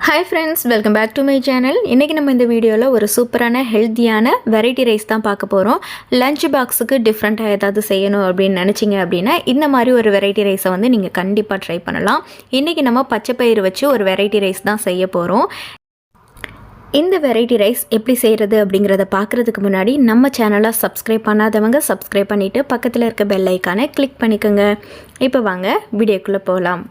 Hi friends, welcome back to my channel. இன்னைக்கு நம்ம இந்த வீடியோல ஒரு சூப்பரான ஹெல்தியான வெரைட்டி ரைஸ் தான் பார்க்க போறோம். லஞ்ச் பாக்ஸுக்கு டிஃபரண்டா ஏதாவது செய்யணும் அப்படினு நினைச்சீங்க அப்படினா இந்த மாதிரி ஒரு வெரைட்டி ரைஸை வந்து நீங்க கண்டிப்பா ட்ரை பண்ணலாம். இன்னைக்கு நம்ம பச்சை பயிறு வச்சு ஒரு வெரைட்டி ரைஸ் தான் செய்ய போறோம். இந்த வெரைட்டி ரைஸ் எப்படி செய்கிறது அப்படிங்கறத பார்க்கிறதுக்கு முன்னாடி நம்ம சேனலை சப்ஸ்கிரைப் பண்ணாதவங்க சப்ஸ்கிரைப் பண்ணிட்டு பக்கத்துல இருக்க பெல் ஐகானை கிளிக் பண்ணிக்கோங்க. இப்போ வாங்க வீடியோக்குள்ள போகலாம்.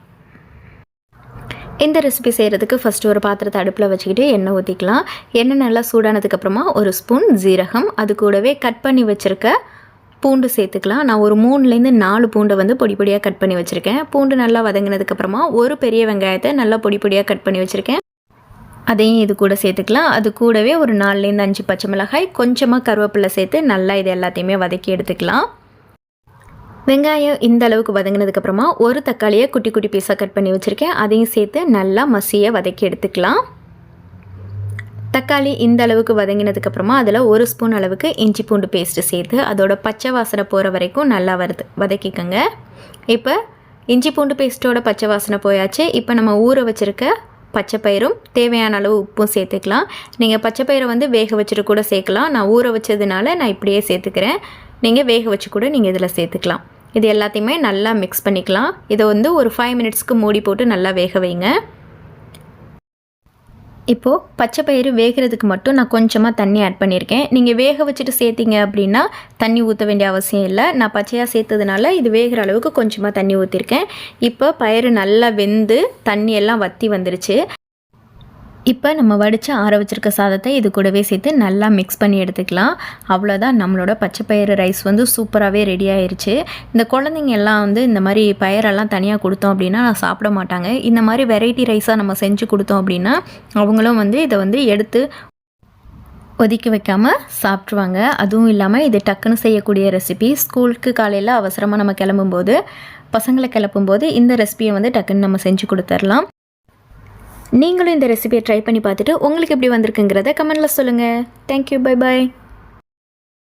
இந்த ரெசிபி செய்கிறதுக்கு ஃபஸ்ட்டு ஒரு பாத்திரத்தை அடுப்பில் வச்சுக்கிட்டு எண்ணெய் ஊற்றிக்கலாம். எண்ணெய் நல்லா சூடானதுக்கப்புறமா ஒரு ஸ்பூன் ஜீரகம், அது கூடவே கட் பண்ணி வச்சுருக்க பூண்டு சேர்த்துக்கலாம். நான் ஒரு 3லேருந்து 4 பூண்டை வந்து பொடி பொடியாக கட் பண்ணி வச்சுருக்கேன். பூண்டு நல்லா வதங்கினதுக்கப்புறமா ஒரு பெரிய வெங்காயத்தை நல்லா பொடி பொடியாக கட் பண்ணி வச்சுருக்கேன். அதையும் இது கூட சேர்த்துக்கலாம். அது கூடவே ஒரு 4லேருந்து 5 பச்சை மிளகாய், கொஞ்சமாக கருவேப்பிலை சேர்த்து நல்லா இது எல்லாத்தையுமே வதக்கி எடுத்துக்கலாம். வெங்காயம் இந்த அளவுக்கு வதங்கினதுக்கப்புறமா ஒரு தக்காளியை குட்டி குட்டி பீஸாக கட் பண்ணி வச்சுருக்கேன். அதையும் சேர்த்து நல்லா மசியை வதக்கி எடுத்துக்கலாம். தக்காளி இந்த அளவுக்கு வதங்கினதுக்கப்புறமா அதில் ஒரு ஸ்பூன் அளவுக்கு இஞ்சி பூண்டு பேஸ்ட்டு சேர்த்து அதோட பச்சை வாசனை போகிற வரைக்கும் நல்லா வதக்கிக்கோங்க. இப்போ இஞ்சி பூண்டு பேஸ்ட்டோட பச்சை வாசனை போயாச்சு. இப்போ நம்ம ஊற வச்சுருக்க பச்சை பயிரும் தேவையான அளவு உப்பும் சேர்த்துக்கலாம். நீங்கள் பச்சை பயிரை வந்து வேக வச்சுட்டு கூட சேர்க்கலாம். நான் ஊற வச்சதுனால நான் இப்படியே சேர்த்துக்கிறேன். நீங்கள் வேக வச்சு கூட நீங்கள் இதில் சேர்த்துக்கலாம். இது எல்லாத்தையுமே நல்லா மிக்ஸ் பண்ணிக்கலாம். இதை வந்து ஒரு 5 மினிட்ஸ்க்கு மூடி போட்டு நல்லா வேக வைங்க. இப்போது பச்சை பயிறு வேகிறதுக்கு மட்டும் நான் கொஞ்சமாக தண்ணி ஆட் பண்ணியிருக்கேன். நீங்கள் வேக வச்சுட்டு சேர்த்திங்க அப்படின்னா தண்ணி ஊற்ற வேண்டிய அவசியம் இல்லை. நான் பச்சையாக சேர்த்ததுனால இது வேகிற அளவுக்கு கொஞ்சமாக தண்ணி ஊற்றிருக்கேன். இப்போ பயிறு நல்லா வெந்து தண்ணி எல்லாம் வற்றி வந்துருச்சு. இப்போ நம்ம வடித்து ஆற வச்சுருக்க சாதத்தை இது கூடவே சேர்த்து நல்லா மிக்ஸ் பண்ணி எடுத்துக்கலாம். அவ்வளோதான், நம்மளோட பச்சை பயிறு ரைஸ் வந்து சூப்பராகவே ரெடி ஆயிடுச்சு. இந்த குழந்தைங்க எல்லாம் வந்து இந்த மாதிரி பயிரெல்லாம் தனியாக கொடுத்தோம் அப்படின்னா சாப்பிட மாட்டாங்க. இந்த மாதிரி வெரைட்டி ரைஸாக நம்ம செஞ்சு கொடுத்தோம் அப்படின்னா அவங்களும் வந்து இதை வந்து எடுத்து ஒதுக்கி வைக்காமல் சாப்பிட்ருவாங்க. அதுவும் இல்லாமல் இது டக்குன்னு செய்யக்கூடிய ரெசிபி. ஸ்கூலுக்கு காலையில் அவசரமாக நம்ம கிளம்பும்போது பசங்களை கிளப்பும்போது இந்த ரெசிபியை வந்து டக்குன்னு நம்ம செஞ்சு கொடுத்துடலாம். நீங்களும் இந்த ரெசிபியை ட்ரை பண்ணி பார்த்துட்டு உங்களுக்கு எப்படி வந்திருக்குங்கிறத கமெண்ட்டில் சொல்லுங்கள். Thank you, bye bye.